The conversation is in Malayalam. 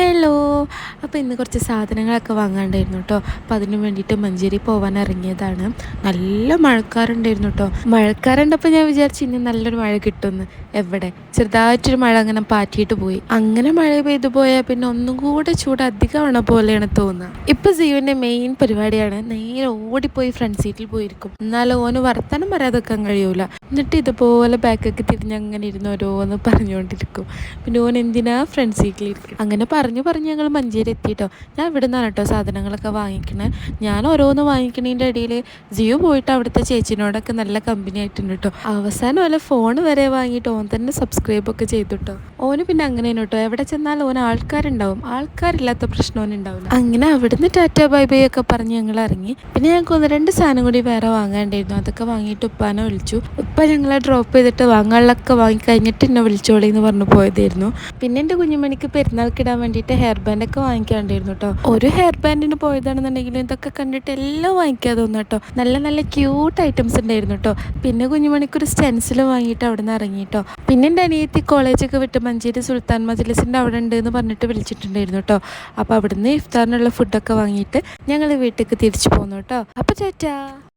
ഹലോ. അപ്പോൾ ഇന്ന് കുറച്ച് സാധനങ്ങളൊക്കെ വാങ്ങാണ്ടായിരുന്നു കേട്ടോ. അപ്പോൾ അതിന് വേണ്ടിയിട്ട് മഞ്ചേരി പോകാൻ ഇറങ്ങിയതാണ്. നല്ല മഴക്കാറുണ്ടായിരുന്നു കേട്ടോ. മഴക്കാറുണ്ടപ്പോൾ ഞാൻ വിചാരിച്ചു ഇനി നല്ലൊരു മഴ കിട്ടുമെന്ന്. എവിടെ, ചെറുതായിട്ടൊരു മഴ അങ്ങനെ പാറ്റിയിട്ട് പോയി. അങ്ങനെ മഴ പെയ്തു പോയാൽ പിന്നെ ഒന്നും കൂടെ ചൂട് അധികമാണ പോലെയാണ് തോന്നുക. ഇപ്പോൾ ജീവൻ്റെ മെയിൻ പരിപാടിയാണ് നേരെ ഓടിപ്പോയി ഫ്രണ്ട് സീറ്റിൽ പോയിരിക്കും. എന്നാലും ഓന് വർത്തമാനം പറയാതെക്കാൻ കഴിയൂല. എന്നിട്ട് ഇതുപോലെ ബാക്കൊക്കെ തിരിഞ്ഞ് അങ്ങനെ ഇരുന്ന് ഓരോന്ന് പറഞ്ഞുകൊണ്ടിരിക്കും. പിന്നെ ഓൻ എന്തിനാ ഫ്രണ്ട് സീറ്റിലിരിക്കും. അങ്ങനെ പറഞ്ഞ് ഞങ്ങൾ മഞ്ചേരി എത്തിയിട്ടോ. ഞാൻ ഇവിടെ നിന്നാണ് കേട്ടോ സാധനങ്ങളൊക്കെ വാങ്ങിക്കണേ. ഞാൻ ഓരോന്ന് വാങ്ങിക്കണതിൻ്റെ ഇടയിൽ ജിയോ പോയിട്ട് അവിടുത്തെ ചേച്ചിനോടൊക്കെ നല്ല കമ്പനി ആയിട്ടുണ്ട് കേട്ടോ. അവസാനം വല്ല ഫോൺ വരെ വാങ്ങിയിട്ട് ഓൻ തന്നെ സബ്സ്ക്രൈബൊക്കെ ചെയ്തു കേട്ടോ. ഓന് പിന്നെ അങ്ങനെയാണ് കേട്ടോ. എവിടെ ചെന്നാലും ഓൻ ആൾക്കാരുണ്ടാവും, ആൾക്കാരില്ലാത്ത പ്രശ്നം ഓനുണ്ടാവില്ല. അങ്ങനെ അവിടുന്ന് ടാറ്റ ബൈ ബൈ ഒക്കെ പറഞ്ഞ് ഞങ്ങൾ ഇറങ്ങി. പിന്നെ ഞങ്ങൾക്ക് 1-2 സാധനം കൂടി വേറെ വാങ്ങാണ്ടായിരുന്നു. അതൊക്കെ വാങ്ങിയിട്ട് ഉപ്പാനെ വിളിച്ചു. ഉപ്പ ഞങ്ങളെ ഡ്രോപ്പ് ചെയ്തിട്ട് വാങ്ങാനുള്ളതൊക്കെ വാങ്ങിക്കഴിഞ്ഞിട്ട് എന്നെ വിളിച്ചോളി എന്ന് പറഞ്ഞു പോയതായിരുന്നു. പിന്നെ എൻ്റെ കുഞ്ഞുമണിക്ക് പെരുന്നാൾക്കിടാൻ വേണ്ടിയിട്ട് ഹെയർ ബാൻഡൊക്കെ വാങ്ങിക്കാണ്ടായിരുന്നു കേട്ടോ. ഒരു ഹെയർ ബാൻഡിന് പോയതാണെന്നുണ്ടെങ്കിലും ഇതൊക്കെ കണ്ടിട്ട് എല്ലാം വാങ്ങിക്കാതെ തോന്നുന്നു കേട്ടോ. നല്ല നല്ല ക്യൂട്ട് ഐറ്റംസ് ഉണ്ടായിരുന്നു കേട്ടോ. പിന്നെ കുഞ്ഞുമണിക്കൊരു സ്റ്റെൻസിൽ വാങ്ങിയിട്ട് അവിടെ നിന്ന് ഇറങ്ങി കേട്ടോ. പിന്നെ എൻ്റെ അനിയത്തി കോളേജൊക്കെ വിട്ട് മഞ്ചേരി സുൽത്താൻ മജ്ലിസിൻ്റെ അവിടെ ഉണ്ട് എന്ന് പറഞ്ഞിട്ട് വിളിച്ചിട്ടുണ്ടായിരുന്നു കേട്ടോ. അപ്പോൾ അവിടുന്ന് ഇഫ്താറിനുള്ള ഫുഡൊക്കെ വാങ്ങിയിട്ട് ഞങ്ങൾ വീട്ടിലേക്ക് തിരിച്ചു പോന്നു കേട്ടോ. അപ്പോൾ ചേട്ടാ.